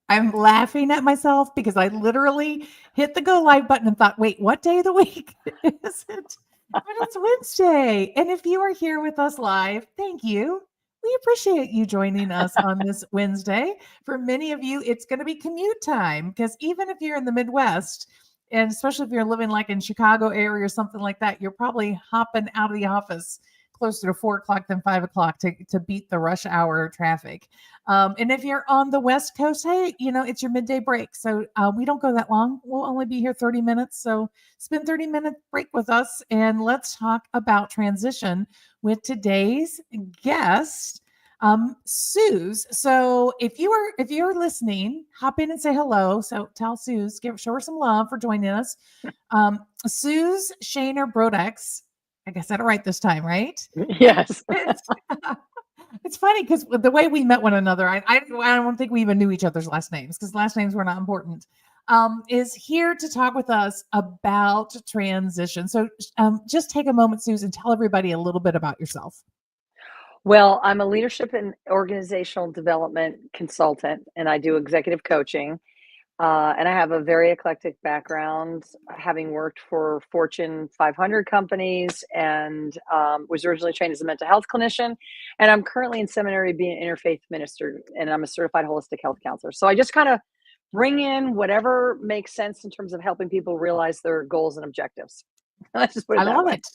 I'm laughing at myself because I literally hit the go live button and thought, wait, what day of the week is it? But it's Wednesday. And if you are here with us live, thank you. We appreciate you joining us on this Wednesday. For many of you, it's going to be commute time because even if you're in the Midwest, and especially if you're living like in Chicago area or something like that, you're probably hopping out of the office closer to 4 o'clock than 5 o'clock to beat the rush hour traffic. And if you're on the West Coast, hey, it's your midday break. So we don't go that long. We'll only be here 30 minutes. So spend 30-minute break with us and let's talk about transition with today's guest, Suze. So if you're listening, hop in and say hello. So tell Suze, show her some love for joining us. Suze Shaner-Brodax. I guess I said it right this time, right? Yes. It's, it's funny because the way we met one another, I don't think we even knew each other's last names because last names were not important. Is here to talk with us about transition. So just take a moment, Susan, tell everybody a little bit about yourself. Well, I'm a leadership and organizational development consultant, and I do executive coaching. And I have a very eclectic background, having worked for Fortune 500 companies and was originally trained as a mental health clinician. And I'm currently in seminary being an interfaith minister, and I'm a certified holistic health counselor. So I just kind of bring in whatever makes sense in terms of helping people realize their goals and objectives. Let's just put I it that love way. it.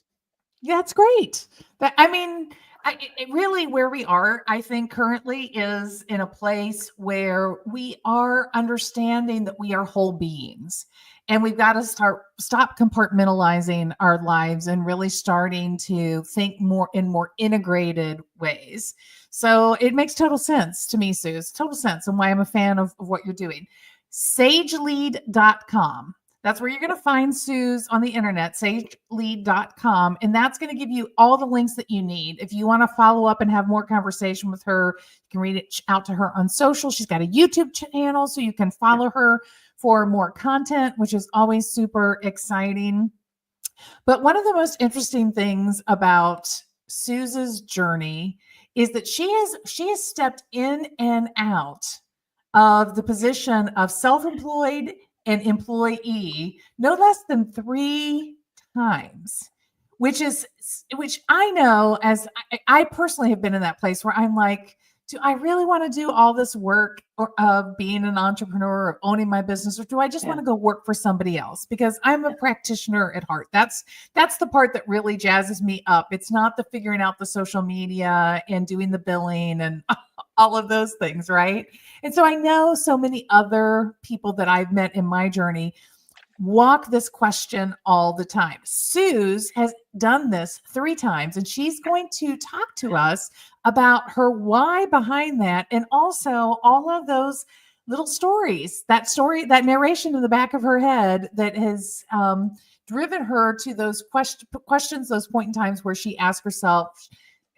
Yeah, it's great. But I mean, it really where we are, I think currently is in a place where we are understanding that we are whole beings and we've got to stop compartmentalizing our lives and really starting to think more in more integrated ways. So it makes total sense to me, Suze, total sense and why I'm a fan of what you're doing. Sagelead.com. That's where you're going to find Suze on the internet, sagelead.com. And that's going to give you all the links that you need. If you want to follow up and have more conversation with her, you can reach out to her on social. She's got a YouTube channel, so you can follow her for more content, which is always super exciting. But one of the most interesting things about Suze's journey is that she has stepped in and out of the position of self-employed and employee no less than 3 times, which I know as I personally have been in that place where I'm like, do I really want to do all this work of being an entrepreneur, of owning my business, or do I just want Yeah. to go work for somebody else? Because I'm a practitioner at heart. That's the part that really jazzes me up. It's not the figuring out the social media and doing the billing and all of those things, right? And so I know so many other people that I've met in my journey walk this question all the time. Suze has done this 3 times, and she's going to talk to us about her why behind that, and also all of those little stories, that narration in the back of her head that has driven her to those questions, those point in times where she asks herself,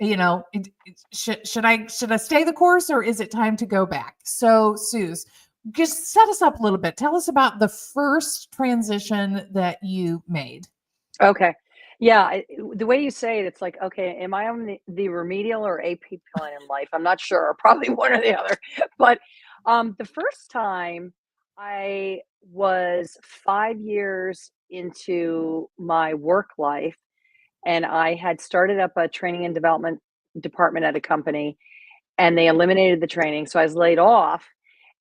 should I stay the course or is it time to go back? So, Suze, just set us up a little bit. Tell us about the first transition that you made. Okay. Yeah. The way you say it, it's like, okay, am I on the remedial or AP plan in life? I'm not sure. Probably one or the other. But the first time I was 5 years into my work life, and I had started up a training and development department at a company, and they eliminated the training. So I was laid off,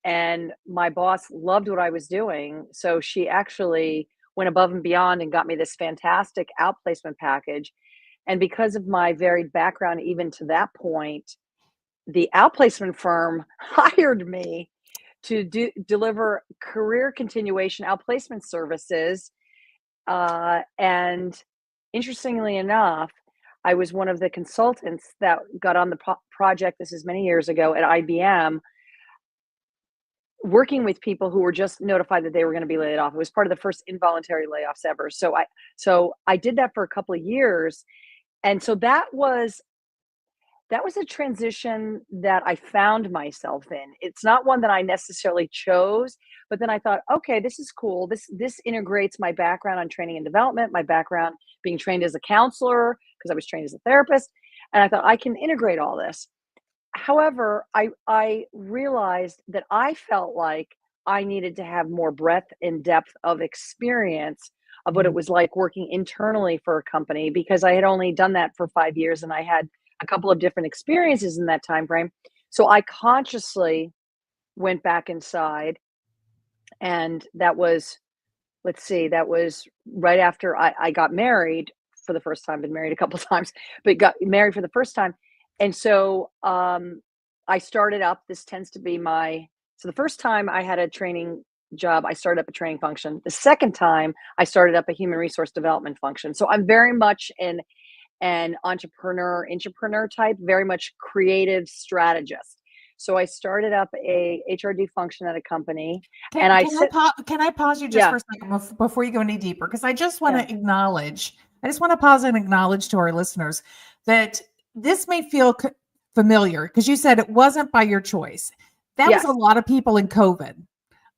and my boss loved what I was doing. So she actually went above and beyond and got me this fantastic outplacement package. And because of my varied background, even to that point, the outplacement firm hired me to deliver career continuation outplacement services. And interestingly enough, I was one of the consultants that got on the project. This is many years ago at IBM, working with people who were just notified that they were going to be laid off. It was part of the first involuntary layoffs ever. So I did that for a couple of years, and so that was a transition that I found myself in. It's not one that I necessarily chose, but then I thought, okay, this is cool. This integrates my background on training and development, my background being trained as a counselor because I was trained as a therapist, and I thought I can integrate all this. however, I realized that I felt like I needed to have more breadth and depth of experience of what it Mm. was like working internally for a company, because I had only done that for 5 years and I had a couple of different experiences in that time frame. So I consciously went back inside, and that was, let's see, that was right after I got married for the first time. Been married a couple times, but got married for the first time. And so I started up, this tends to be my, so the first time I had a training job, I started up a training function. The second time I started up a human resource development function. So I'm very much an entrepreneur type, very much creative strategist. So I started up a HRD function at a company, and I said, Can I pause you just yeah, for a second before you go any deeper? Because I just want yeah, to acknowledge, I just want to pause and acknowledge to our listeners that this may feel familiar because you said it wasn't by your choice. That was a yes, lot of people in COVID.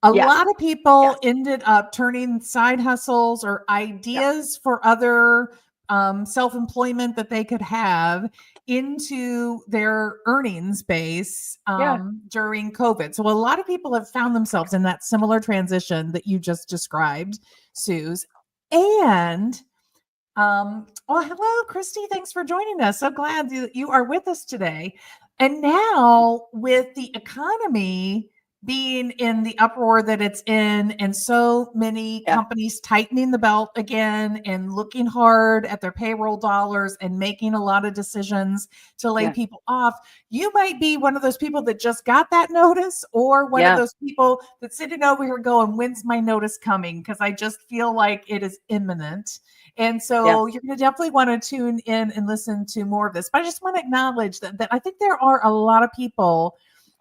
A yes, lot of people yes, ended up turning side hustles or yep, ideas for other self-employment that they could have into their earnings base yeah, during COVID. So a lot of people have found themselves in that similar transition that you just described, Suze. And well, hello, Christy. Thanks for joining us. So glad you are with us today. And now, with the economy being in the uproar that it's in, and so many yeah, companies tightening the belt again and looking hard at their payroll dollars and making a lot of decisions to lay yeah, people off, you might be one of those people that just got that notice, or one of yeah, those people that's sitting over here going, when's my notice coming? Because I just feel like it is imminent. And yeah, so you're going to definitely want to tune in and listen to more of this. But I just want to acknowledge that I think there are a lot of people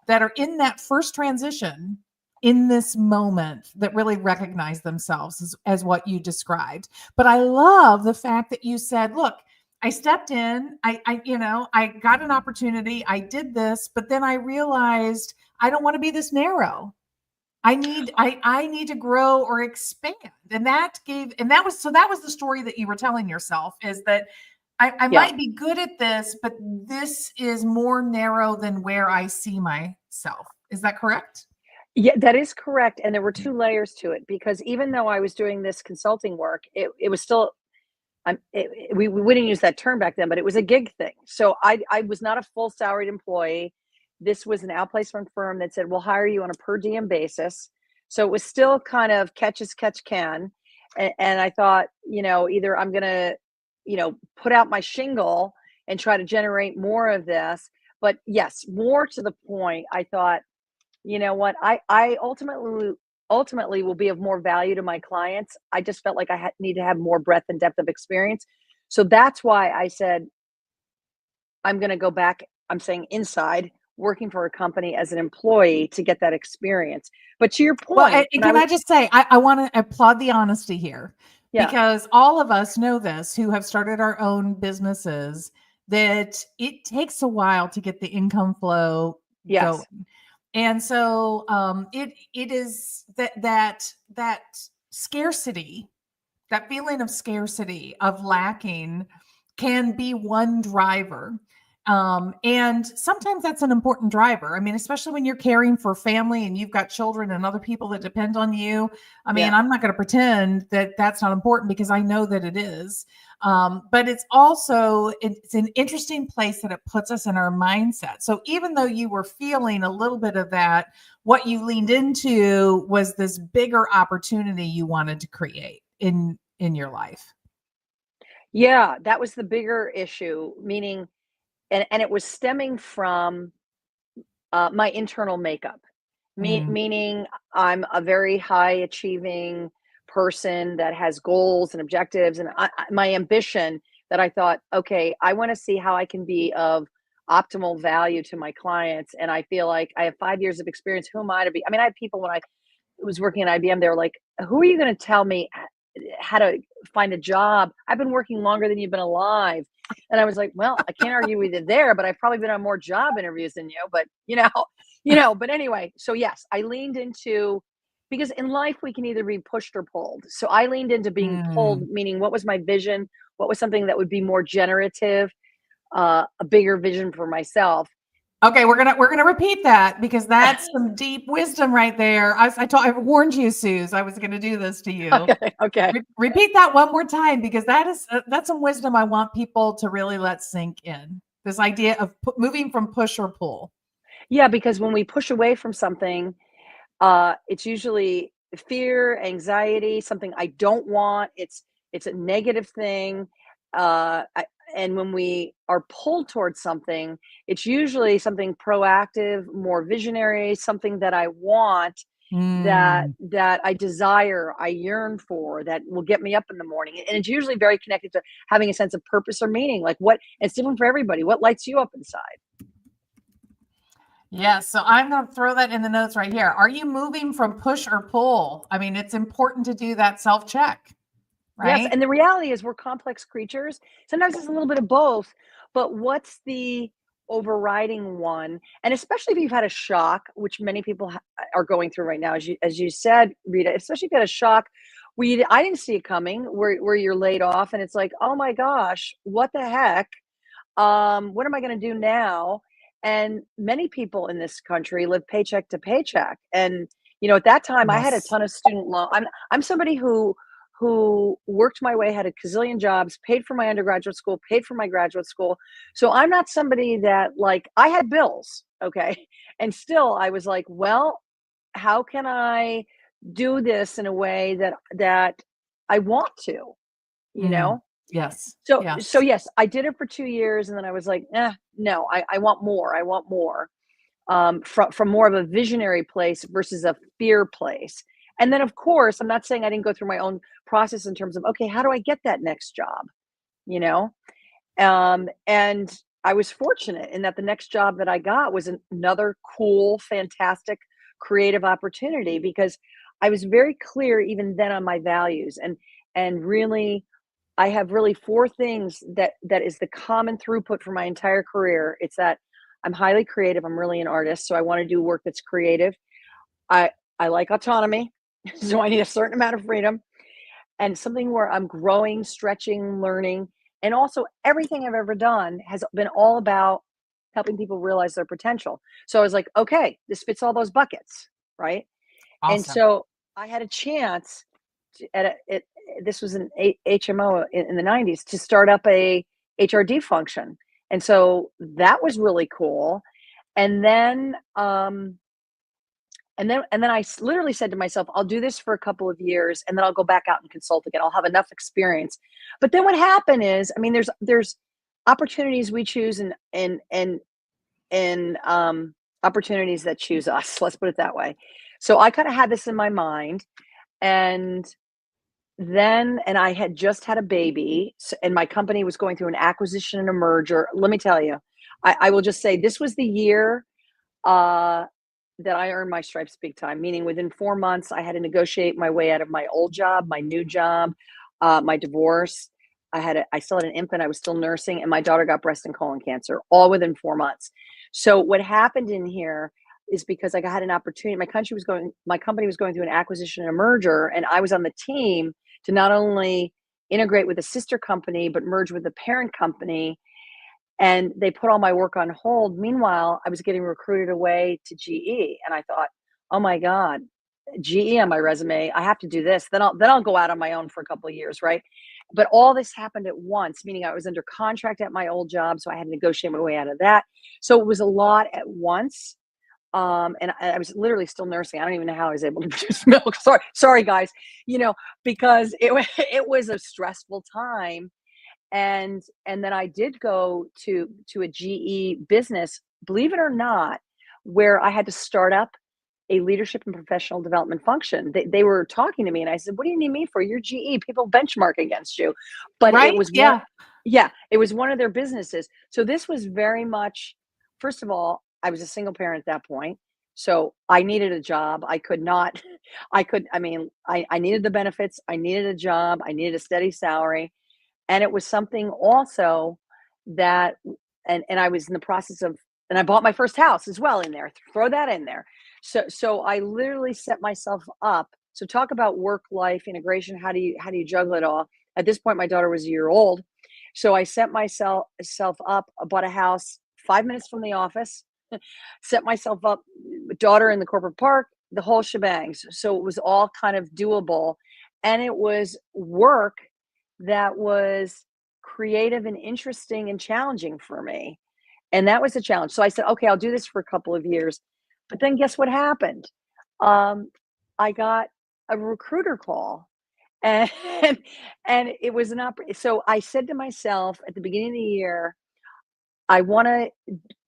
that are in that first transition in this moment that really recognize themselves as what you described. But I love the fact that you said, look, I stepped in, I got an opportunity, I did this, but then I realized I don't want to be this narrow. I need to grow or expand. And that was the story that you were telling yourself, is that I yeah. might be good at this, but this is more narrow than where I see myself. Is that correct? Yeah, that is correct. And there were two layers to it, because even though I was doing this consulting work, it was still, we wouldn't use that term back then, but it was a gig thing. So I was not a full salaried employee. This was an outplacement firm that said, we'll hire you on a per diem basis. So it was still kind of catch as catch can. And I thought, either I'm going to, put out my shingle and try to generate more of this. But yes, more to the point, I thought, you know what, I ultimately will be of more value to my clients. I just felt like I need to have more breadth and depth of experience. So that's why I said I'm going to go back. I'm saying inside, working for a company as an employee to get that experience. But to your Well, point, and when I can was, I just say, I want to applaud the honesty here, yeah, because all of us know this who have started our own businesses, that it takes a while to get the income flow yes, going. And so it is that scarcity, that feeling of scarcity, of lacking, can be one driver. And sometimes that's an important driver. I mean, especially when you're caring for family and you've got children and other people that depend on you. I mean, yeah, I'm not going to pretend that that's not important, because I know that it is. But it's an interesting place that it puts us in our mindset. So even though you were feeling a little bit of that, what you leaned into was this bigger opportunity you wanted to create in your life. yeah, that was the bigger issue, meaning, and it was stemming from my internal makeup. Mm, Meaning, I'm a very high achieving person that has goals and objectives, and my ambition, that I thought, okay, I want to see how I can be of optimal value to my clients. And I feel like I have 5 years of experience. Who am I to be? I mean, I had people when I was working at IBM, they were like, "Who are you going to tell me how to find a job? I've been working longer than you've been alive." And I was like, "Well, I can't argue with you there, but I've probably been on more job interviews than you." But but anyway, so yes, I leaned into, because in life we can either be pushed or pulled. So I leaned into being pulled, mm. meaning what was my vision? What was something that would be more generative, a bigger vision for myself? Okay, we're gonna repeat that because that's some deep wisdom right there. I warned you, Suze, I was gonna do this to you. Okay, okay. Repeat that one more time because that's some wisdom I want people to really let sink in. This idea of moving from push or pull. Yeah, because when we push away from something, it's usually fear, anxiety, something I don't want. It's a negative thing. And when we are pulled towards something, it's usually something proactive, more visionary, something that I want, Mm. that I desire, I yearn for, that will get me up in the morning. And it's usually very connected to having a sense of purpose or meaning. Like what it's different for everybody. What lights you up inside? Yes, so I'm going to throw that in the notes right here. Are you moving from push or pull? I mean, it's important to do that self-check, Yes, right? and the reality is we're complex creatures. Sometimes it's a little bit of both, but what's the overriding one? And especially if you've had a shock, which many people are going through right now, as you said, Rita, especially if you had a shock I didn't see it coming, where you're laid off, and it's like, oh my gosh, what the heck? What am I going to do now? And many people in this country live paycheck to paycheck, and at that time I had a Yes. ton of student loan. I'm somebody who worked my way, had a gazillion jobs, paid for my undergraduate school, paid for my graduate school. So I'm not somebody that, like, I had bills, okay? And still I was like, well, how can I do this in a way that I want to, you Mm. know? Yes. So Yes. yes, I did it for 2 years and then I was like, no, I want more. I want more. From more of a visionary place versus a fear place. And then of course, I'm not saying I didn't go through my own process in terms of, okay, how do I get that next job? You know? And I was fortunate in that the next job that I got was another cool, fantastic, creative opportunity because I was very clear even then on my values and really I have really four things that is the common throughput for my entire career. It's that I'm highly creative. I'm really an artist, so I want to do work that's creative. I I like autonomy, so I need a certain amount of freedom and something where I'm growing, stretching, learning, and also everything I've ever done has been all about helping people realize their potential. So I was like, okay, this fits all those buckets, right? And Awesome. so I had a chance this was an HMO in the 90s to start up a HRD function. And so that was really cool. And then and then literally said to myself, I'll do this for a couple of years and then I'll go back out and consult again. I'll have enough experience. But then what happened is, I mean, there's opportunities we choose and opportunities that choose us. Let's put it that way. So I kind of had this in my mind, and and I had just had a baby, and my company was going through an acquisition and a merger. Let me tell you, I will just say this was the year uh, that I earned my stripes big time, meaning within 4 months, I had to negotiate my way out of my old job, my new job, my divorce. I still had an infant. I was still nursing, and my daughter got breast and colon cancer, all within 4 months. So what happened in here is because I had an opportunity. My company was going through an acquisition and a merger, and I was on the team to not only integrate with a sister company, but merge with the parent company, and they put all my work on hold. Meanwhile, I was getting recruited away to GE, and I thought, "Oh my god, GE on my resume. I have to do this. Then I'll go out on my own for a couple of years, right?" But all this happened at once, meaning I was under contract at my old job, so I had to negotiate my way out of that. So it was a lot at once. And I was literally still nursing. I don't even know how I was able to produce milk. Sorry, guys. Because it was a stressful time, and then I did go to a GE business, believe it or not, where I had to start up a leadership and professional development function. They were talking to me and I said, "What do you need me for? You're GE. People benchmark against you." But it Right? was one Yeah. yeah, it was one of their businesses. So this was very much, first of all, I was a single parent at that point. So I needed a job. I could not I mean, I needed the benefits, I needed a job, I needed a steady salary. And it was something also that and I was in the process of, and I bought my first house as well in there. Throw that in there. So I literally set myself up. So talk about work life integration. How do you juggle it all? At this point, my daughter was a year old. So I set myself up, bought a house 5 minutes from the office, set myself up, daughter in the corporate park, the whole shebang. So it was all kind of doable. And it was work that was creative and interesting and challenging for me. And that was a challenge. So I said, okay, I'll do this for a couple of years. But then guess what happened? Um, I got a recruiter call, and and it was an so I said to myself at the beginning of the year, I want to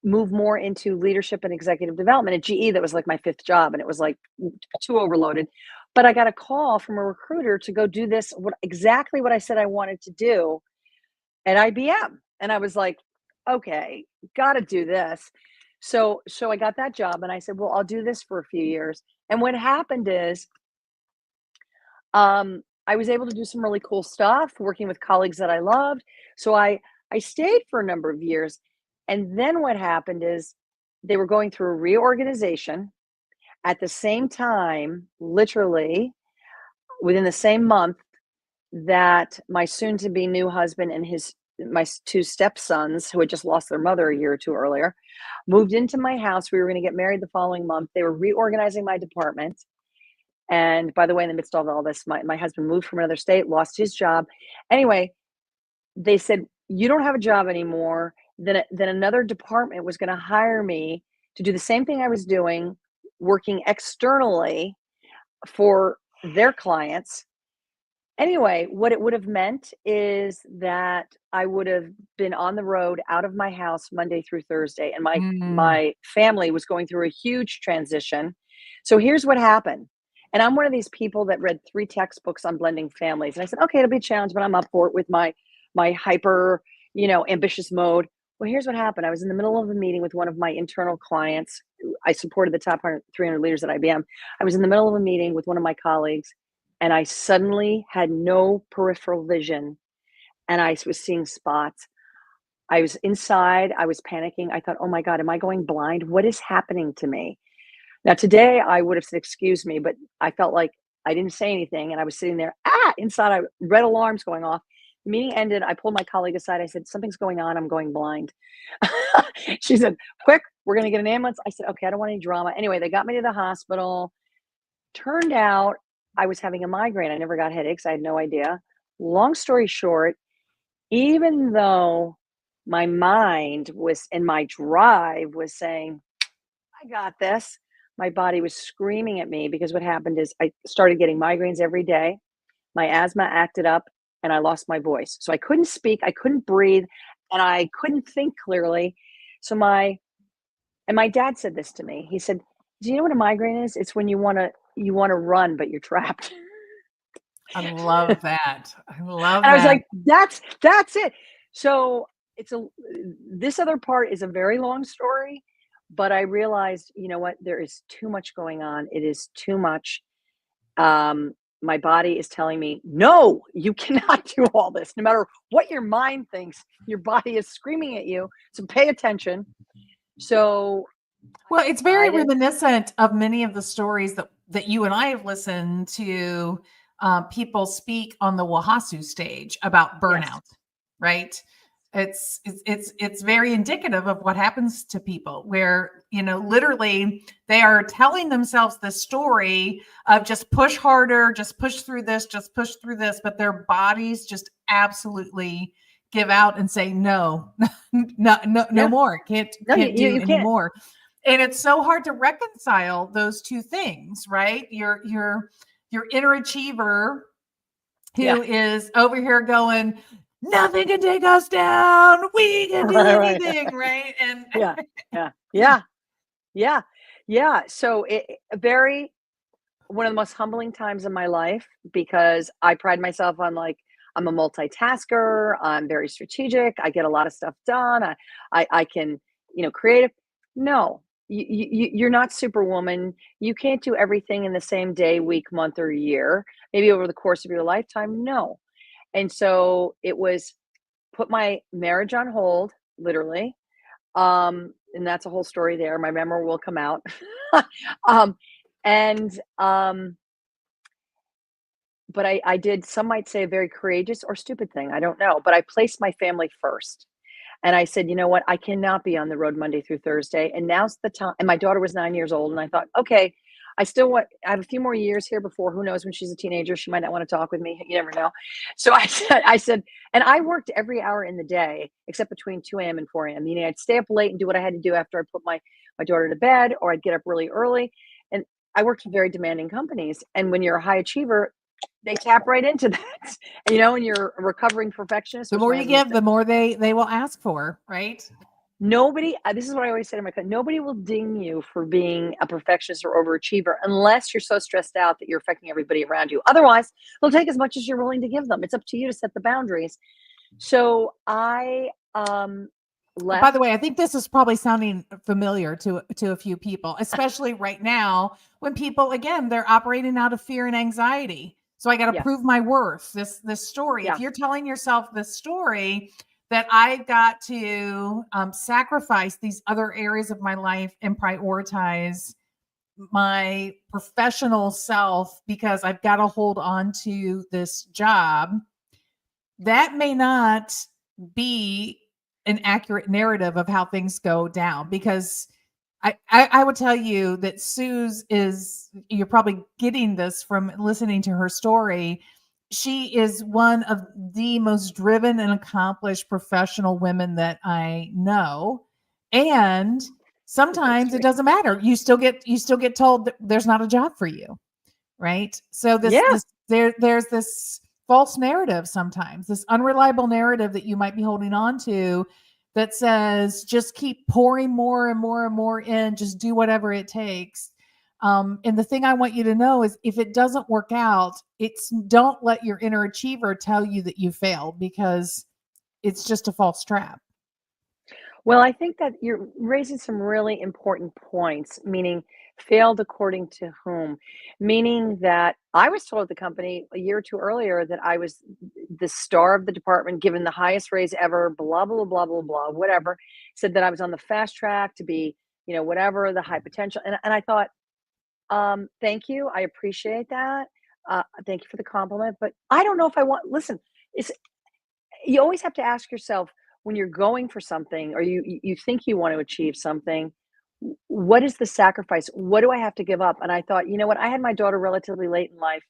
move more into leadership and executive development. At GE, that was like my fifth job, and it was like too overloaded. But I got a call from a recruiter to go do this, exactly what I said I wanted to do at IBM. And I was like, okay, got to do this. So I got that job, and I said, well, I'll do this for a few years. And what happened is, I was able to do some really cool stuff working with colleagues that I loved. So I stayed for a number of years. And then what happened is they were going through a reorganization at the same time, literally within the same month, that my soon to be new husband and my two stepsons, who had just lost their mother a year or two earlier, moved into my house. We were going to get married the following month. They were reorganizing my department. And by the way, in the midst of all this, my husband moved from another state, lost his job. Anyway, they said, you don't have a job anymore. Then another department was going to hire me to do the same thing I was doing, working externally for their clients. Anyway, what it would have meant is that I would have been on the road out of my house Monday through Thursday, and Mm. my family was going through a huge transition. So here's what happened. And I'm one of these people that read 3 textbooks on blending families. And I said, okay, it'll be a challenge, but I'm up for it with my hyper, ambitious mode. Well, here's what happened. I was in the middle of a meeting with one of my internal clients. I supported the top 300 leaders at IBM. I was in the middle of a meeting with one of my colleagues, and I suddenly had no peripheral vision, and I was seeing spots. I was inside, I was panicking. I thought, oh my God, am I going blind? What is happening to me? Now, today I would have said, excuse me, but I felt like I didn't say anything, and I was sitting there, inside, red alarms going off. The meeting ended. I pulled my colleague aside. I said, something's going on. I'm going blind. She said, quick, we're going to get an ambulance. I said, okay, I don't want any drama. Anyway, they got me to the hospital. Turned out I was having a migraine. I never got headaches. I had no idea. Long story short, even though my mind was and my drive was saying, I got this, my body was screaming at me, because what happened is I started getting migraines every day. My asthma acted up, and I lost my voice. So I couldn't speak, I couldn't breathe, and I couldn't think clearly. So my dad said this to me. He said, do you know what a migraine is? It's when you want to run, but you're trapped. I love that. I love And I was that. like, that's it. So this other part is a very long story, but I realized, you know what, there is too much going on. It is too much. My body is telling me, no, you cannot do all this. No matter what your mind thinks, your body is screaming at you. So pay attention. So Well, I it's very decided, reminiscent of many of the stories that you and I have listened to, people speak on the Wahasu stage about yes, burnout, right? It's very indicative of what happens to people, where literally they are telling themselves the story of just push harder, just push through this, just push through this, but their bodies just absolutely give out and say no, no yeah, more, can't no, you can't you, do you can't, anymore. And it's so hard to reconcile those two things, right? Your inner achiever yeah, who is over here going, nothing can take us down, we can do right, right, anything, right? And yeah, yeah, yeah, yeah, yeah. So very one of the most humbling times in my life, because I pride myself on, like, I'm a multitasker, I'm very strategic, I get a lot of stuff done, I can, creative. No, you're not Superwoman. You can't do everything in the same day, week, month, or year. Maybe over the course of your lifetime. No. And so it was put my marriage on hold, literally. And that's a whole story there. My memoir will come out. um, and but I did, some might say, a very courageous or stupid thing. I don't know. But I placed my family first. And I said, you know what? I cannot be on the road Monday through Thursday. And now's the time. And my daughter was 9 years old. And I thought, okay, I have a few more years here before, who knows, when she's a teenager, she might not want to talk with me. You never know. So I said, and I worked every hour in the day except between 2 a.m. and 4 a.m. Meaning I'd stay up late and do what I had to do after I put my daughter to bed, or I'd get up really early. And I worked for very demanding companies. And when you're a high achiever, they tap right into that, and you're a recovering perfectionist, The which more my you husband used give, to. the more they will ask for, right? Nobody, this is what I always say to my client, nobody will ding you for being a perfectionist or overachiever unless you're so stressed out that you're affecting everybody around you. Otherwise, they'll take as much as you're willing to give them. It's up to you to set the boundaries. So I By the left. way, I think this is probably sounding familiar to a few people, especially right now when people, again, they're operating out of fear and anxiety. So I got to Yeah, prove my worth. This story. If yeah. you're telling yourself this story that I've got to sacrifice these other areas of my life and prioritize my professional self because I've got to hold on to this job, that may not be an accurate narrative of how things go down, because I would tell you that Suze is, you're probably getting this from listening to her story. She is one of the most driven and accomplished professional women that I know. And That's sometimes it sweet. doesn't matter. You still get told that there's not a job for you, right? So this Yeah. this there's this false narrative sometimes, this unreliable narrative that you might be holding on to that says just keep pouring more and more and more in, just do whatever it takes. And the thing I want you to know is if it doesn't work out, it's don't let your inner achiever tell you that you failed, because it's just a false trap. Well, I think that you're raising some really important points, meaning failed according to whom? Meaning that I was told at the company a year or two earlier that I was the star of the department, given the highest raise ever, blah, blah, blah, blah, blah, whatever. Said that I was on the fast track to be, whatever, the high potential. And I thought, thank you. I appreciate that. Thank you for the compliment. But I don't know if I want, listen, it's, you always have to ask yourself when you're going for something, or you think you want to achieve something, what is the sacrifice? What do I have to give up? And I thought, you know what? I had my daughter relatively late in life,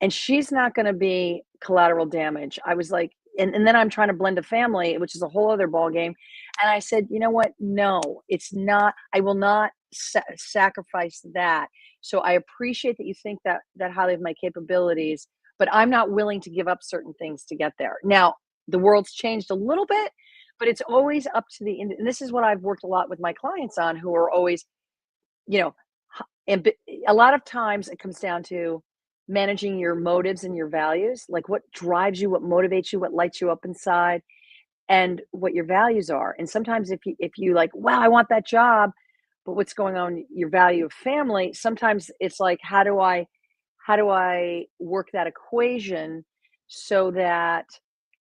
and she's not going to be collateral damage. I was like, and then I'm trying to blend a family, which is a whole other ball game. And I said, you know what? No, it's not. I will not sacrifice that. So I appreciate that you think that highly of my capabilities, but I'm not willing to give up certain things to get there. Now, the world's changed a little bit, but it's always up to the. And this is what I've worked a lot with my clients on, who are always, you know, and a lot of times it comes down to managing your motives and your values, like what drives you, what motivates you, what lights you up inside, and what your values are. And sometimes if you like, wow, I want that job, but what's going on, your value of family, sometimes it's like, how do I work that equation so that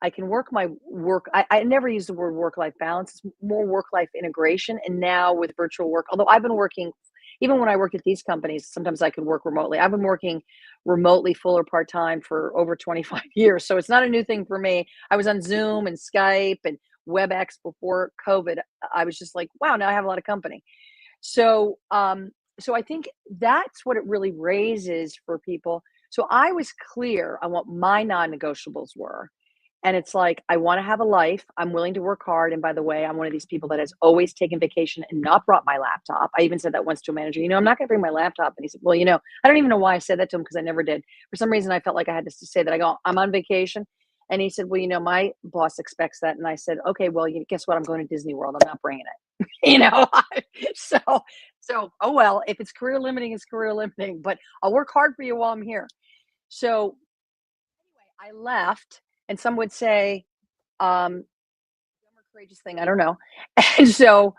I can work my work. I never use the word work life balance. It's more work life integration. And now with virtual work, although I've been working, even when I worked at these companies, sometimes I could work remotely. I've been working remotely, full or part time, for over 25 years. So it's not a new thing for me. I was on Zoom and Skype and WebEx before COVID. I was just like, wow, now I have a lot of company. So, so I think that's what it really raises for people. So I was clear on what my non-negotiables were. And it's like, I want to have a life. I'm willing to work hard. And by the way, I'm one of these people that has always taken vacation and not brought my laptop. I even said that once to a manager, I'm not going to bring my laptop. And he said, well, I don't even know why I said that to him, because I never did. For some reason, I felt like I had to say that. I go, I'm on vacation. And he said, well, my boss expects that. And I said, okay, well, guess what? I'm going to Disney World. I'm not bringing it. you know, so, oh, well, if it's career limiting, it's career limiting, but I'll work hard for you while I'm here. So anyway, I left, and some would say, dumb or courageous thing, I don't know. And so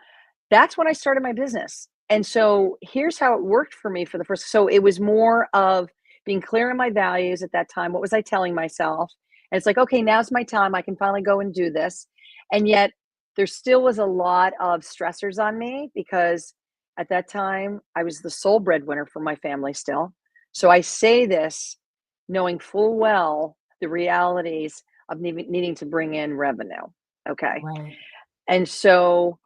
that's when I started my business. And so here's how it worked for me for the first. So it was more of being clear on my values at that time. What was I telling myself? And it's like, okay, now's my time. I can finally go and do this. And yet there still was a lot of stressors on me, because at that time I was the sole breadwinner for my family still. So I say this knowing full well the realities of needing to bring in revenue. Okay. Right. And so,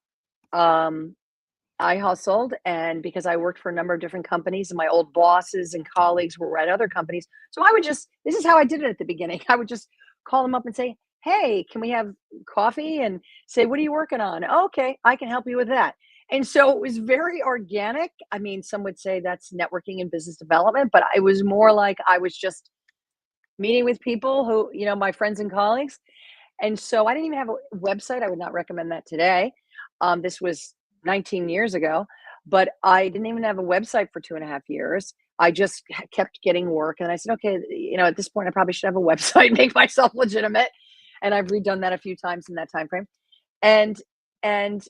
I hustled, and because I worked for a number of different companies and my old bosses and colleagues were at other companies, so I would just this is how I did it at the beginning. I would just call them up and say, "Hey, can we have coffee?" And say, "What are you working on?" "Okay, I can help you with that." And so it was very organic. I mean, some would say that's networking and business development, but it was more like I was just meeting with people who, my friends and colleagues. And so I didn't even have a website. I would not recommend that today. This was 19 years ago, but I didn't even have a website for 2.5 years. I just kept getting work. And I said, okay, at this point, I probably should have a website, make myself legitimate. And I've redone that a few times in that time frame. And and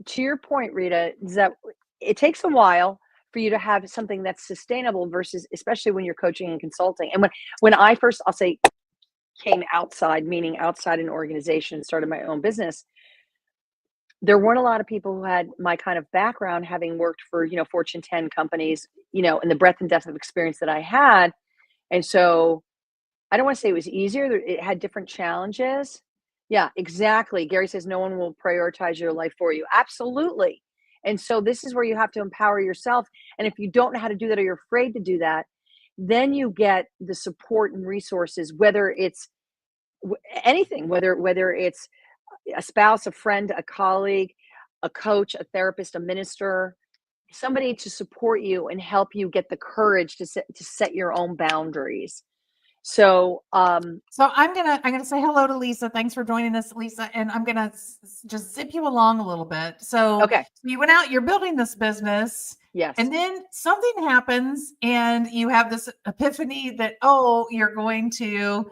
to your point, Rita, is that it takes a while for you to have something that's sustainable versus especially when you're coaching and consulting. And when I first, I'll say, came outside, meaning outside an organization, started my own business, there weren't a lot of people who had my kind of background, having worked for, Fortune 10 companies, and the breadth and depth of experience that I had. And so I don't want to say it was easier. It had different challenges. Yeah, exactly. Gary says no one will prioritize your life for you. Absolutely. And so this is where you have to empower yourself. And if you don't know how to do that or you're afraid to do that, then you get the support and resources, whether it's anything, whether it's a spouse, a friend, a colleague, a coach, a therapist, a minister, somebody to support you and help you get the courage to set your own boundaries. So, So I'm gonna say hello to Lisa. Thanks for joining us, Lisa. And I'm gonna just zip you along a little bit. So okay, you went out, you're building this business, yes. and then something happens, and you have this epiphany that you're going to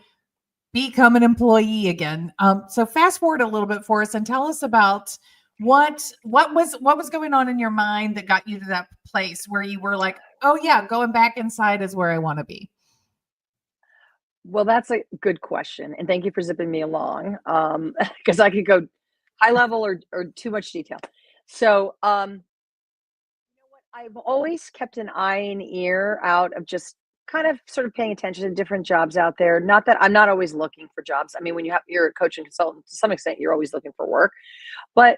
become an employee again. So fast forward a little bit for us and tell us about what was going on in your mind that got you to that place where you were like, oh yeah, going back inside is where I want to be. Well, that's a good question, and thank you for zipping me along, because I could go high level or too much detail. So, what? I've always kept an eye and ear out of just kind of sort of paying attention to different jobs out there. Not that I'm not always looking for jobs. I mean, when you're a coach and consultant, to some extent, you're always looking for work. But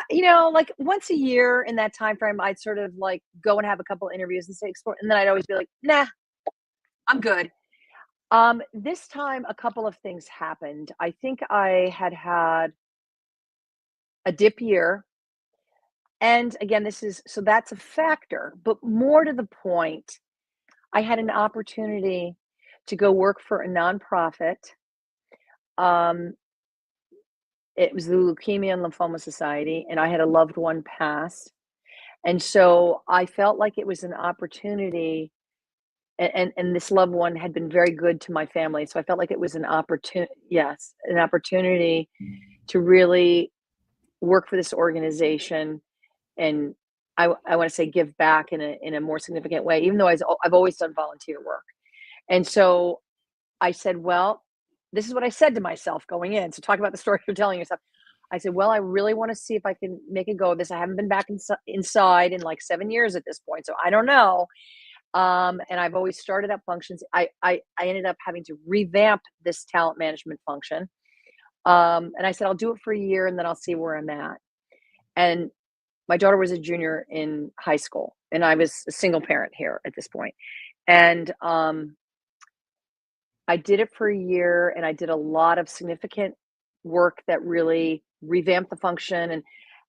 like once a year in that time frame, I'd sort of like go and have a couple interviews and say explore, and then I'd always be like, nah, I'm good. This time, a couple of things happened. I think I had a dip year. And again, that's a factor, but more to the point, I had an opportunity to go work for a nonprofit. Um, it was the Leukemia and Lymphoma Society, and I had a loved one pass. And so I felt like it was an opportunity, and this loved one had been very good to my family. So I felt like it was an opportunity to really work for this organization. And I want to say give back in a more significant way, even though I've always done volunteer work. And so I said, well, this is what I said to myself going in. So talk about the story you're telling yourself. I said, well, I really want to see if I can make a go of this. I haven't been back inside in like 7 years at this point, so I don't know. And I've always started up functions. I ended up having to revamp this talent management function. And I said, I'll do it for a year and then I'll see where I'm at. And my daughter was a junior in high school, and I was a single parent here at this point. And I did it for a year, and I did a lot of significant work that really revamped the function.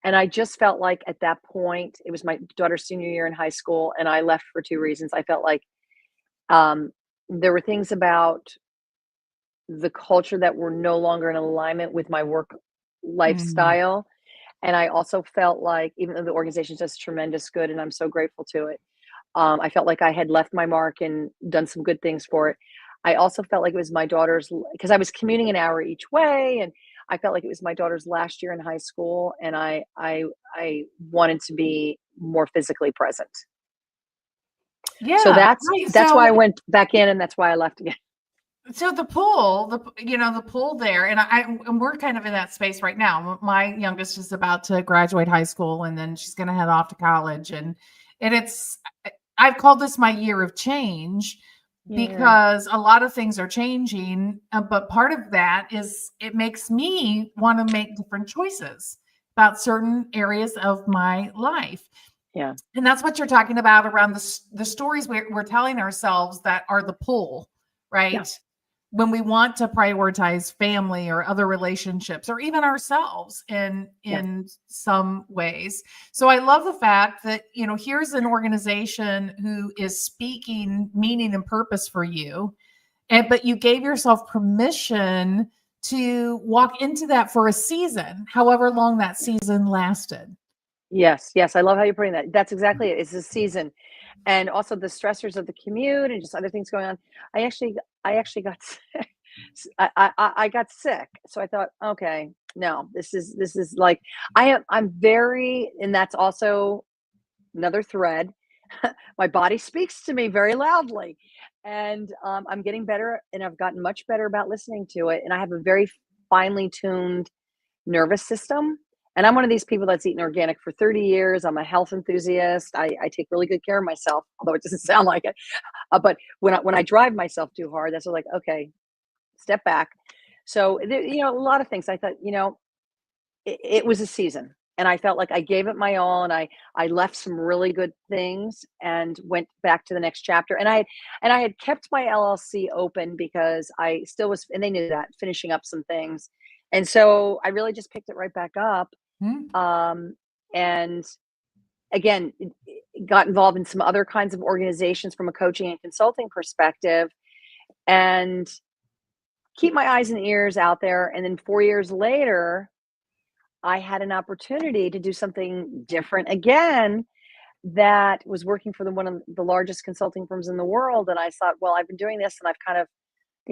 And I just felt like at that point, it was my daughter's senior year in high school, and I left for two reasons. I felt like um, there were things about the culture that were no longer in alignment with my work Mm. lifestyle. And I also felt like, even though the organization does tremendous good, and I'm so grateful to it, I felt like I had left my mark and done some good things for it. I also felt like it was my daughter's, because I was commuting an hour each way, and I felt like it was my daughter's last year in high school, and I wanted to be more physically present. So Yeah, right. that's why I went back in, and that's why I left again. So the pool, the pool there, and we're kind of in that space right now. My youngest is about to graduate high school, and then she's going to head off to college, and I've called this my year of change Yeah. because a lot of things are changing, but part of that is it makes me want to make different choices. about certain areas of my life. Yeah. And that's what you're talking about around the stories we're telling ourselves that are the pull, Yeah. right? When we want to prioritize family or other relationships or even ourselves Yeah. in some ways. So I love the fact that, you know, here's an organization who is speaking meaning and purpose for you, and but you gave yourself permission to walk into that for a season, however long that season lasted. Yes. Yes. I love how you're putting that. That's exactly it. It's a season. And also the stressors of the commute and just other things going on. I actually got sick. I got sick. So I thought, okay, no, this is like I'm very, and that's also another thread. My body speaks to me very loudly, and I'm getting better, and I've gotten much better about listening to it. And I have a very finely tuned nervous system. And I'm one of these people that's eaten organic for 30 years. I'm a health enthusiast. I take really good care of myself, although it doesn't sound like it. But when I drive myself too hard, that's like, okay, step back. So, a lot of things. I thought, it was a season, and I felt like I gave it my all, and I left some really good things and went back to the next chapter. And I had kept my LLC open because I still was, and they knew that, finishing up some things. And so I really just picked it right back up. Hmm? Um, and again, got involved in some other kinds of organizations from a coaching and consulting perspective, and keep my eyes and ears out there. And then 4 years later, I had an opportunity to do something different again, that was working for one of the largest consulting firms in the world. And I thought, well, I've been doing this, and I've kind of,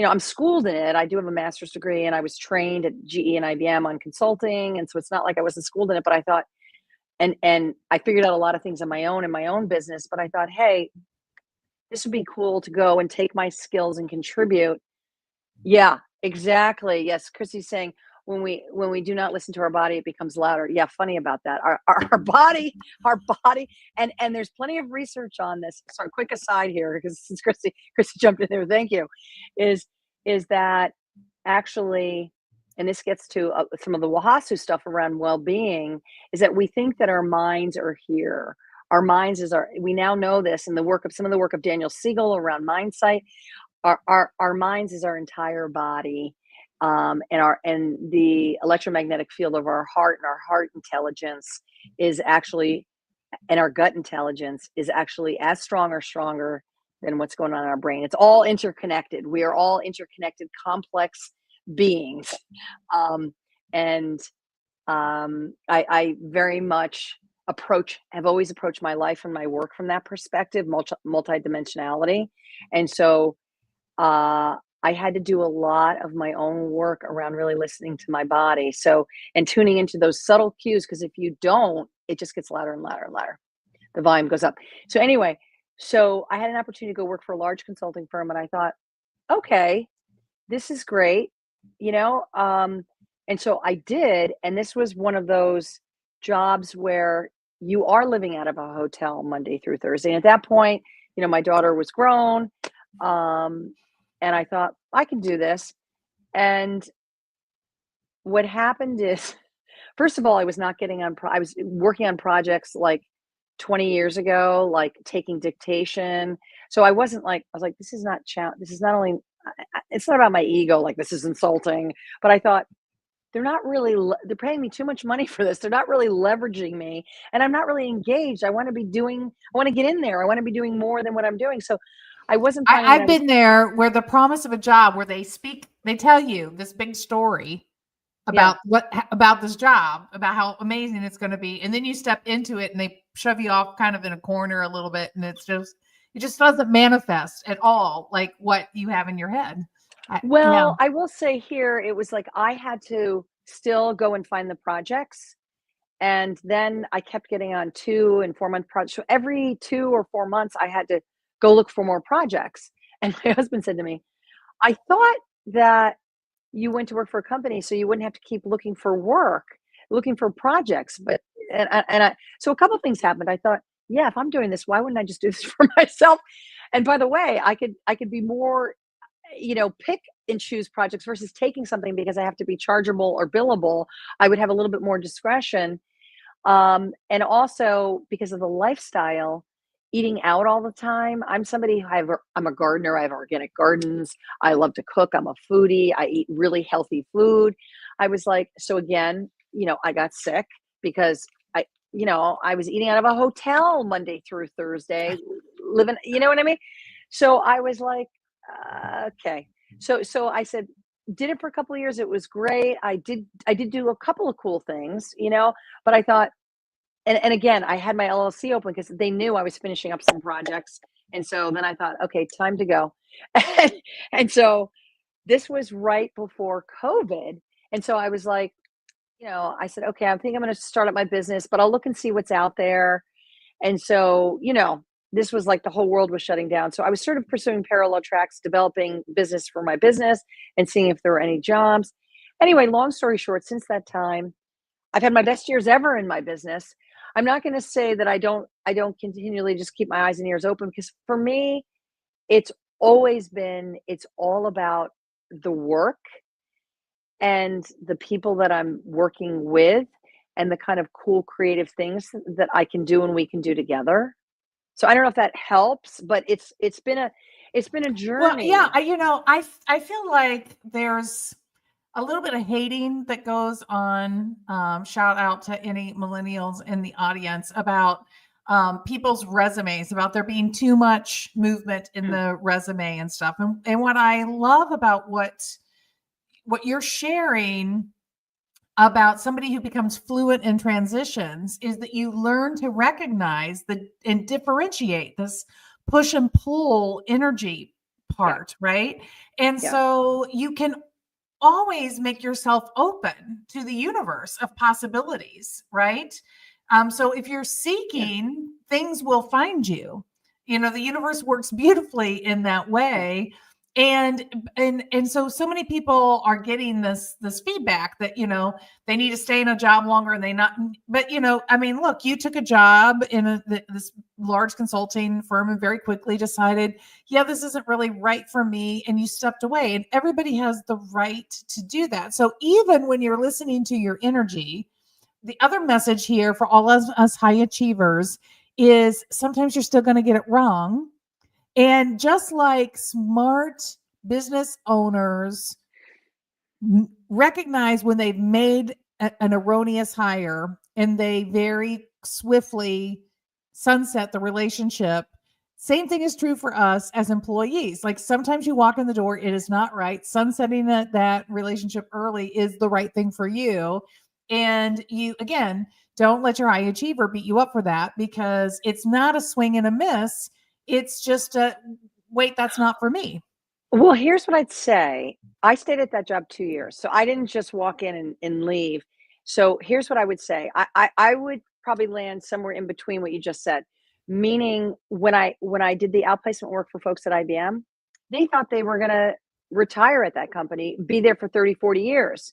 I'm schooled in it. I do have a master's degree, and I was trained at GE and IBM on consulting. And so it's not like I wasn't schooled in it, but I thought, and I figured out a lot of things on my own in my own business, but I thought, hey, this would be cool to go and take my skills and contribute. Yeah, exactly. Yes, Chrissy's saying, when we do not listen to our body, it becomes louder. Yeah, funny about that. Our body, and there's plenty of research on this. Sorry, quick aside here, because since Chrissy jumped in there, thank you. Is that actually, and this gets to some of the Wahasu stuff around well-being, is that we think that our minds are here. Our minds is our. We now know this in the work of some of the work of Daniel Siegel around mindset. Our minds is our entire body, and the electromagnetic field of our heart, and our heart intelligence is actually, and our gut intelligence is actually as strong or stronger than what's going on in our brain. It's all interconnected. We are all interconnected, complex beings. And I very much have always approached my life and my work from that perspective, multidimensionality. And so I had to do a lot of my own work around really listening to my body. So, and tuning into those subtle cues, because if you don't, it just gets louder and louder and louder. The volume goes up. So, anyway, so I had an opportunity to go work for a large consulting firm, and I thought, okay, this is great, you know? And so I did. And this was one of those jobs where you are living out of a hotel Monday through Thursday. And at that point, my daughter was grown. Um, and I thought, I can do this. And what happened is, first of all, I was not getting on, I was working on projects like 20 years ago, like taking dictation. So I wasn't like, I was like, this is not, this is not only, it's not about my ego, like this is insulting, but I thought, they're not really, they're paying me too much money for this. They're not really leveraging me, and I'm not really engaged. I want to get in there. I want to be doing more than what I'm doing. So I wasn't finding that I've I was, been there where the promise of a job, where they tell you this big story yeah. about this job, about how amazing it's going to be, and then you step into it, and they shove you off kind of in a corner a little bit, and it just doesn't manifest at all like what you have in your head. Yeah. Well, I will say here, it was like I had to still go and find the projects. And then I kept getting on 2 and 4 month projects. So every 2 or 4 months, I had to go look for more projects. And my husband said to me, I thought that you went to work for a company so you wouldn't have to keep looking for work, looking for projects. But, so a couple of things happened. I thought, yeah, if I'm doing this, why wouldn't I just do this for myself? And by the way, I could be more, pick and choose projects versus taking something because I have to be chargeable or billable. I would have a little bit more discretion. And also because of the lifestyle, eating out all the time. I'm somebody who I'm a gardener. I have organic gardens. I love to cook. I'm a foodie. I eat really healthy food. I was like, so again, I got sick because I was eating out of a hotel Monday through Thursday, living, you know what I mean? So I was like, okay. So I said, did it for a couple of years. It was great. I did do a couple of cool things, but I thought, and again, I had my LLC open because they knew I was finishing up some projects. And so then I thought, okay, time to go. And so this was right before COVID. And so I was like, I said, okay, I think I'm going to start up my business, but I'll look and see what's out there. And so, this was like the whole world was shutting down. So I was sort of pursuing parallel tracks, developing business for my business and seeing if there were any jobs. Anyway, long story short, since that time, I've had my best years ever in my business. I'm not going to say that I don't continually just keep my eyes and ears open because for me, it's it's all about the work and the people that I'm working with and the kind of cool creative things that I can do and we can do together. So I don't know if that helps, but it's been a Well, yeah, journey. I feel like there's a little bit of hating that goes on. Shout out to any millennials in the audience about people's resumes, about there being too much movement in the resume and stuff. And what I love about what you're sharing about somebody who becomes fluent in transitions is that you learn to recognize and differentiate this push and pull energy Yeah, part, right? And yeah, so you can always make yourself open to the universe of possibilities, right? So if you're yeah, seeking, things will find you. The universe works beautifully in that yeah. way. And so many people are getting this feedback that they need to stay in a job longer and they not. But I mean, look, you took a job in this large consulting firm and very quickly decided, yeah, this isn't really right for me. And you stepped away, and everybody has the right to do that. So even when you're listening to your energy, the other message here for all of us high achievers is sometimes you're still going to get it wrong. And just like smart business owners recognize when they've made an erroneous hire and they very swiftly sunset the relationship. Same thing is true for us as employees. Like sometimes you walk in the door, it is not right. Sunsetting that relationship early is the right thing for you. And you, again, don't let your high achiever beat you up for that because it's not a swing and a miss. It's just a wait, that's not for me. Well, here's what I'd say. I stayed at that job 2 years, so I didn't just walk in and leave. So here's what I would say. I would probably land somewhere in between what you just said, meaning when I did the outplacement work for folks at IBM, they thought they were gonna retire at that company, be there for 30, 40 years.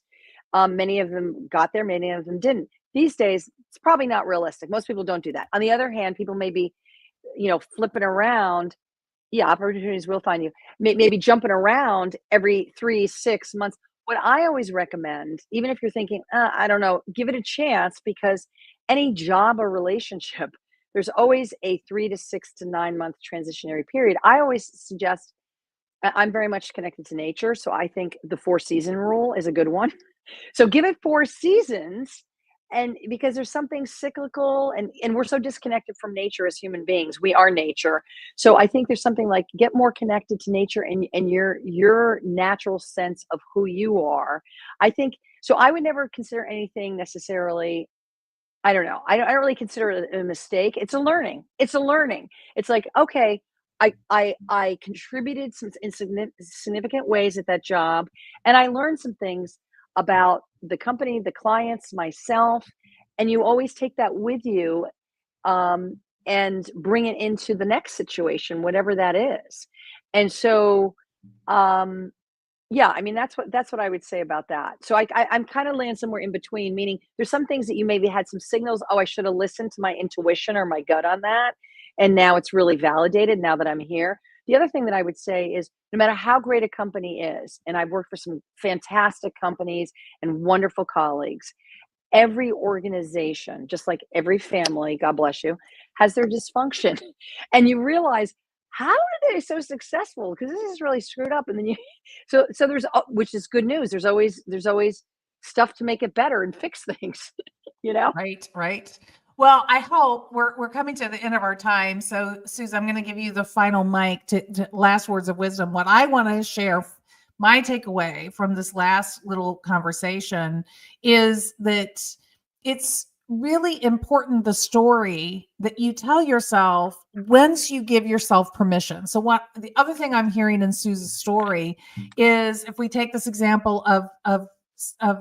Many of them got there, many of them didn't. These days, it's probably not realistic. Most people don't do that. On the other hand, people may be, flipping around. Yeah, opportunities will find you. Maybe jumping around every 3, 6 months. What I always recommend, even if you're thinking, I don't know, give it a chance because any job or relationship, there's always a 3 to 6 to 9 month transitionary period. I always suggest, I'm very much connected to nature. So I think the 4 season rule is a good one. So give it 4 seasons, and because there's something cyclical, and we're so disconnected from nature as human beings. We are nature. So I think there's something like get more connected to nature and your natural sense of who you are. I think so I would never consider anything necessarily. I don't know. I don't really consider it a mistake. It's a learning. It's a learning. It's like, okay, I contributed some in significant ways at that job, and I learned some things about the company, the clients, myself, and you always take that with you, and bring it into the next situation, whatever that is. And so, um, yeah, I mean, that's what I would say about that. So I'm kind of land somewhere in between, meaning there's some things that you maybe had some signals. Oh, I should have listened to my intuition or my gut on that, and now it's really validated now that I'm here. the other thing that I would say is no matter how great a company is, and I've worked for some fantastic companies and wonderful colleagues, every organization, just like every family, God bless you, has their dysfunction. And you realize, how are they so successful? Because this is really screwed up. And then you, so there's, which is good news. There's always stuff to make it better and fix things, you know? Right, right. Well, I hope we're coming to the end of our time. So, Suze, I'm going to give you the final mic to last words of wisdom. What I want to share, my takeaway from this last little conversation, is that it's really important the story that you tell yourself once you give yourself permission. So, what the other thing I'm hearing in Suze's story is, if we take this example of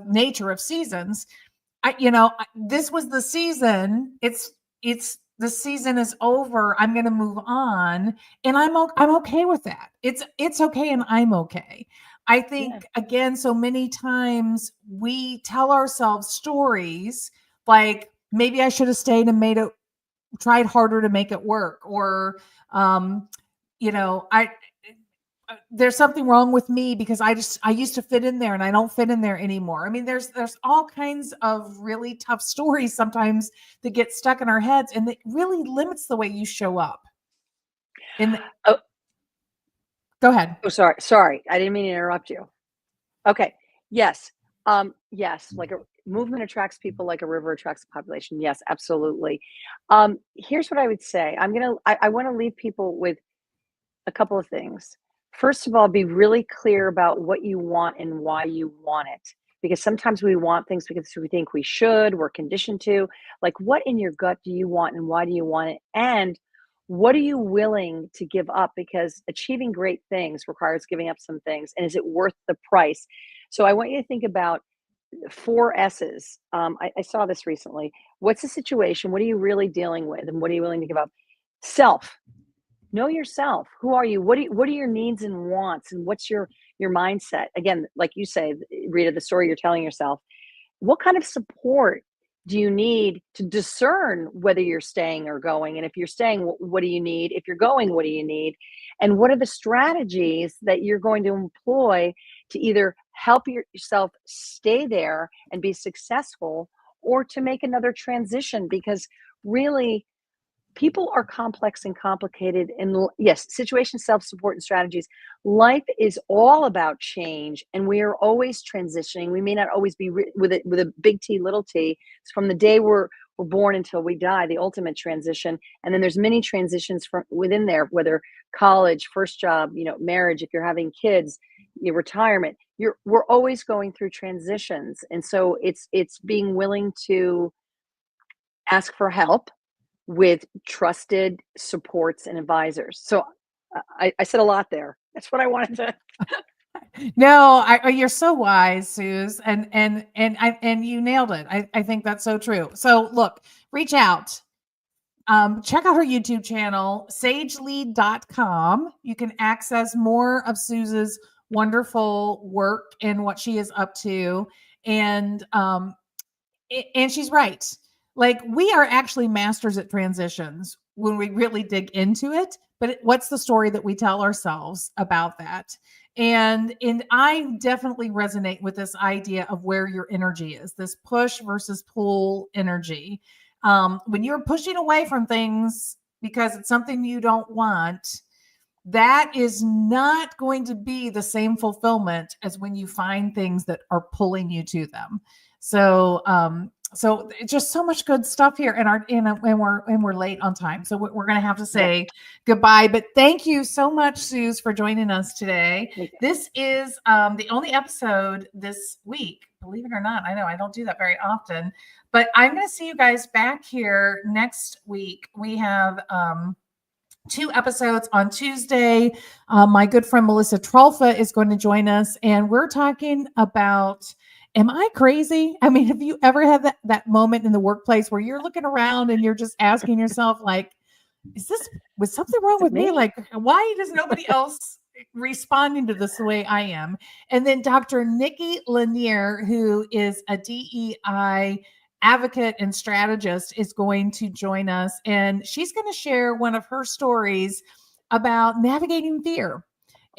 nature of seasons, this was the season. It's the season is over. I'm going to move on, and I'm okay with that. It's okay, and I'm okay. I Yeah. think, again, so many times we tell ourselves stories like, maybe I should have stayed and tried harder to make it work, or um, I there's something wrong with me because I used to fit in there and I don't fit in there anymore. I mean, there's all kinds of really tough stories sometimes that get stuck in our heads, and it really limits the way you show up. And Oh, go ahead. oh, sorry. I didn't mean to interrupt you. Okay. Yes. Yes. Like a movement attracts people like a river attracts a population. Yes, absolutely. Here's what I would say. I want to leave people with a couple of things. First of all, be really clear about what you want and why you want it. Because sometimes we want things because we think we should, we're conditioned to. Like, what in your gut do you want and why do you want it? And what are you willing to give up? Because achieving great things requires giving up some things. And is it worth the price? So I want you to think about four S's. I saw this recently. What's the situation? What are you really dealing with? And what are you willing to give up? Self. Know yourself. Who are you? What are your needs and wants, and what's your mindset? Again, like you say, Rita, the story you're telling yourself. What kind of support do you need to discern whether you're staying or going? And if you're staying, what do you need? If you're going, what do you need? And what are the strategies that you're going to employ to either help yourself stay there and be successful, or to make another transition? Because really, people are complex and complicated, and yes, situation, self-support, and strategies. Life is all about change, and we are always transitioning. We may not always be with a big T, little t. It's from the day we're born until we die, the ultimate transition. And then there's many transitions from within there, whether college, first job, marriage, if you're having kids, your retirement. We're always going through transitions, and so it's being willing to ask for help with trusted supports and advisors. So I said a lot there. That's what I wanted to. No, you're so wise, Suze, and you nailed it. I think that's so true. So look, reach out. Check out her YouTube channel, sagelead.com. You can access more of Suze's wonderful work and what she is up to. And she's right. Like, we are actually masters at transitions when we really dig into it. But what's the story that we tell ourselves about that? And I definitely resonate with this idea of where your energy is, this push versus pull energy. When you're pushing away from things because it's something you don't want, that is not going to be the same fulfillment as when you find things that are pulling you to them. So it's just so much good stuff here, and we're late on time, so we're going to have to Yeah. say goodbye. But thank you so much, Suze, for joining us today. This is the only episode this week, believe it or not. I know I don't do that very often, but I'm going to see you guys back here next week. We have 2 episodes on Tuesday. My good friend Melissa Trolfa is going to join us, and we're talking about, am I crazy? I mean, have you ever had that moment in the workplace where you're looking around and you're just asking yourself, like, was something wrong with me? Like, why does nobody else responding to this the way I am? And then Dr. Nikki Lanier, who is a DEI advocate and strategist, is going to join us, and she's going to share one of her stories about navigating fear.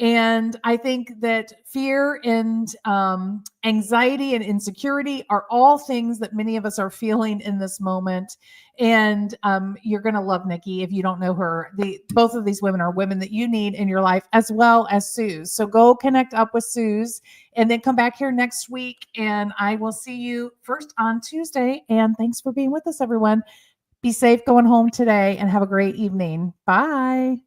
And I think that fear and anxiety and insecurity are all things that many of us are feeling in this moment. And you're going to love Nikki if you don't know her. Both of these women are women that you need in your life, as well as Suze. So go connect up with Suze and then come back here next week. And I will see you first on Tuesday. And thanks for being with us, everyone. Be safe going home today and have a great evening. Bye.